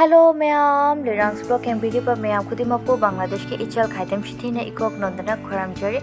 Hello, Mayam. Lirang's blog can be पर Mayam खुदी मको बांग्लादेश के इचल खाइतम शिथी ने इकोक नंदना खुराम जरी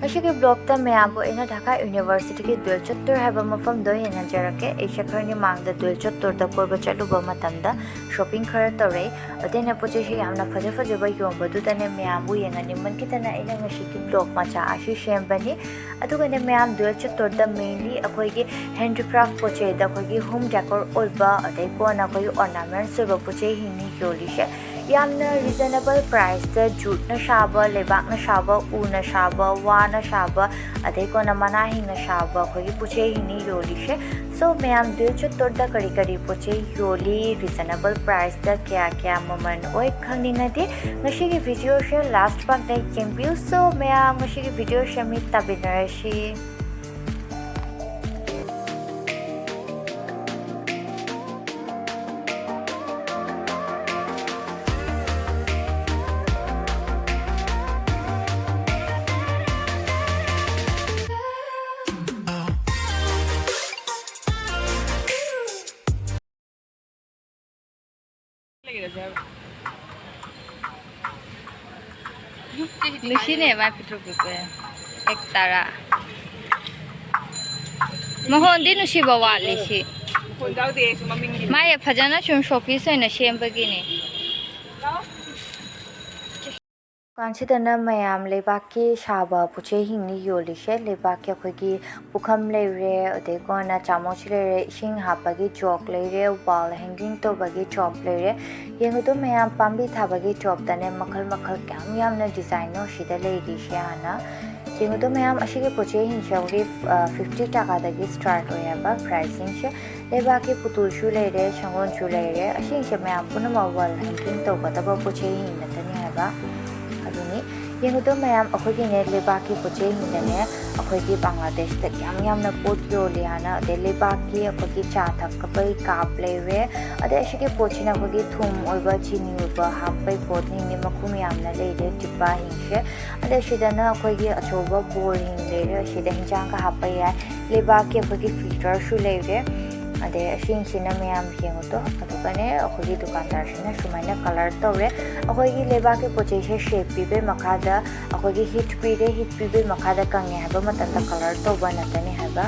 अशी के ब्लॉग ता Mayam को इना ढाका यूनिवर्सिटी के दोयल चत्तोर हaiba mafam दो येना जरके एशिया खरनी मांगदा दोयल चत्तोर दा कोइबा चलुबा मतमदा शॉपिंग खरा तौरे अदेना पोचेशी यामना फजा फजबा योंबदु तने Mayam बु येंगा निमन कितना इना ngasi की ब्लॉग मचा आशी शेम बनी अदुगने Mayam दोयल चत्तोर दा मेनली अखोइगे handcraft पोचे दा अखोइगे होम डेकोर ओइबा अदे कोना अखोइगे ornaments ओइबा पोचे हिंनी योलिशे yamna reasonable price दा jute na shaba lebak na shaba u na shaba wa na shaba adai ko na mana hing na shaba khoi puche hini yoli she so Mayam Doyel Chottor da kari kari puche yoli reasonable price da kya moment oi khangninga de ngashi gi video she last part dai champion so Mayam ngashi gi video she mi tabinarashi Lucy ne mai pitro pipe ek tara mahon din usi bawa lisi mai phajana chum shopi sai na shem bagini कांसिदना Mayam लेबाकी शाबा पुचे हिंगनी योलिशे लेबाकी अखोइगी पुखम लेरे अदे कोना चामोच लेरे इसिंग हापगी chalk लेरे wall hanging तो बगी chop लेरे येंगुदो Mayam पाम्बी थाबगी chop तने मखल मखल क्याम यामना डिजाइनो शिदा लेरिशे आना येंगुदो Mayam अशिगे पुचे हिंशावगी 50 टाका दगी स्टार्ट होयाबा प्राइसिंग शे लेबाकी पुतुल शु लेरे शंगोन शु लेरे अशिंग शे Mayam पुनमा वाल हैंगिंग तो बतबा पुचे हिंगनतनी हैबा येंगुदो Mayam अखोइगी ने लेबाकी पुचे हिंगने अखोइगी बांग्लादेश तक यामना पोट योलियाना अदे लेबाकी अखोइगी चा थकपै काप लेरे अदे अशिगे पोचिना अखोइगी थुम ओइबा चिनी ओइबा हापै पोट हिंगने मखुम यामना लेरे टिब्बा हिंगशे अदे शिदना अखोइगी अचोबा बोल हिंग लेरे अशिदा हिंजांग का हापै या लेबाकी अखोइगी फिल्टर शु लेरे अदे अशिंग सिना Mayam येंगुदो अदुकने अखोइगी दुकानदार सिना सुमाइना कलर तौरे अखोइगी लेबाकी पोचे से शेप पिबे मखादा अखोइगी हिट पिबे मखादा कंगे हबा मतंदा कलर तौबा नतने हबा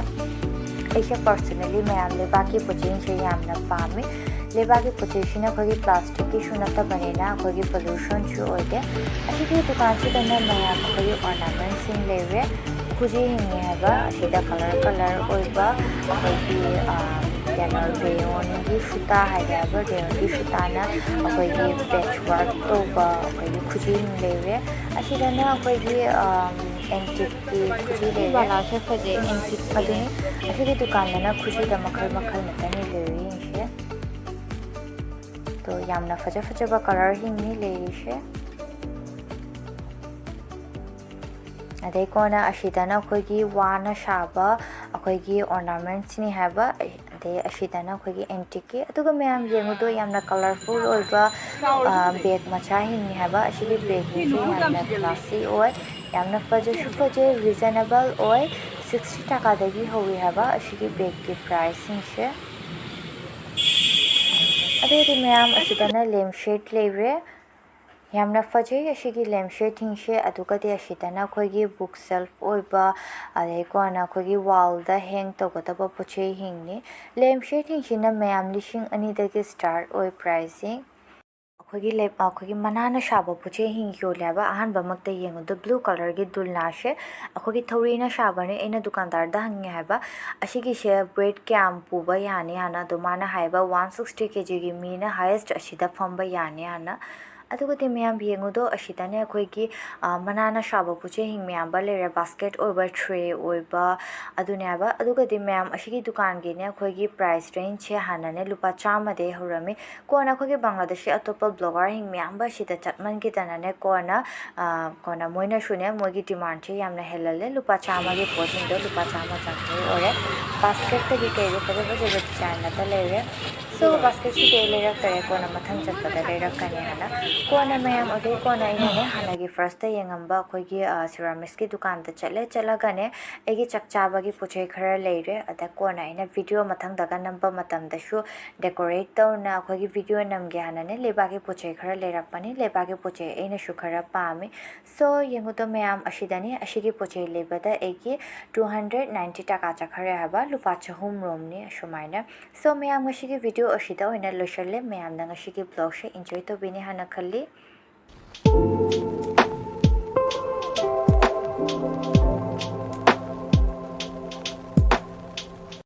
ऐसे पर्सनली Mayam लेबाकी पोचे से यामना पामे लेबाकी पोचे सिना अखोइगी प्लास्टिक की सुनता बनेना अखोइगी पोल्यूशन छु ओइदे अशिगी दुकान से दना Mayam अखोइगी ornaments सिंग लेवे खुजी हिंगे हबा अशिदा कलर ओइबा अखोइगी Yanor Beoni Shuta Haiba Beoni Shutana अखोइगी patchwork तोबा अखोइगी खुजी लेवे अशिदना अखोइगी एंटिक की खुजी लेवे वाला से फजे एंटिक अदे अशिगी दुकानना खुजी द मखल नतनी लेवे इशे तो यामना फजा कलर हिंगनी लेरिशे अदे कोना अशिदना अखोइगी वाना शाबा अखोइगी ornaments नि हैबा अदे अशिदना अखोइगी एंटिक की अदुगा Mayam येंगुदो यामना कलरफुल ओइबा बैग मचा हिंगनी हैबा अशिगी बैग नि यामना क्लासी ओय यामना फजे reasonable ओय 60 टाका दगी होई हैबा अशिगी बैग की प्राइसिंग शे अदे Mayam अशिदना लेमशेड लेरे यामना फजे अशिगी लेमशेड हिंगशे अदुगदे अशिदना अखोइगी बुक सेल्फ ओइबा अदे कोना अखोइगी वाल दा हैंग तौगदबा पुचे हिंगनी लेमशेड हिंगशिना Mayam लिशिंग अनि दगी स्टार्ट ओइ प्राइसिंग अखोइगी मनाना शाबा पुचे हिंग योल्याबा अहानबा मक्ता येंगुदो ब्लू कलर गी दुलनाशे अखोइगी थौरीना शाबाने एना दुकानदार दा हंगे हैबा अशिगी शे वेट क्याम पुबा याने आना दुमाना हैबा 160 kg गी मीना हाईएस्ट अशिदा फंबा याने आना अदुगदे Mayam येंगुदो अशिदाने अखोइगी मनाना शाबा पुचे हिंग Mayam बा लेरे बास्केट ओइबा ट्रे ओइबा अदुनेबा अदुगदे Mayam अशिगी दुकान गिने अखोइगी प्राइस रेंज छे हानाने लुपा 40 दे हरमे कोना अखोइगी बांग्लादेशी अतोपा ब्लॉगर हिंग Mayam बा शिदा चटमन की तनाने कोना मोइना शुने मोगी डिमांड छे यामना हेलले लुपा 40 गे पोजिंदो लुपा 40 चंगे ओरे बास्केट तगी केगे फजे डिजाइन नता लेरे सो बास्केट सी के लेरक तरे कोना मथंग चटपदा लेरक कने हाना Kona mayam ode kona inane hanagi first day yengamba akhoi ceramics ki dukan ta chalaga ne egi chakchaba gi pochei khara leire ada kona ina video mathang daga namba matam da shu decorate taw na akhoi video nam ge hanane leba gi pochei khara lerak pani leba gi pochei aina shu khara pami so yengu to mayam ashidani ashigi pochei leba da egi 290 taka chakhare haba lupa chahum rom ni shumaina so mayam ngashigi video ashida oina loshale mayam na ngashigi blog she enjoy to bini hana khali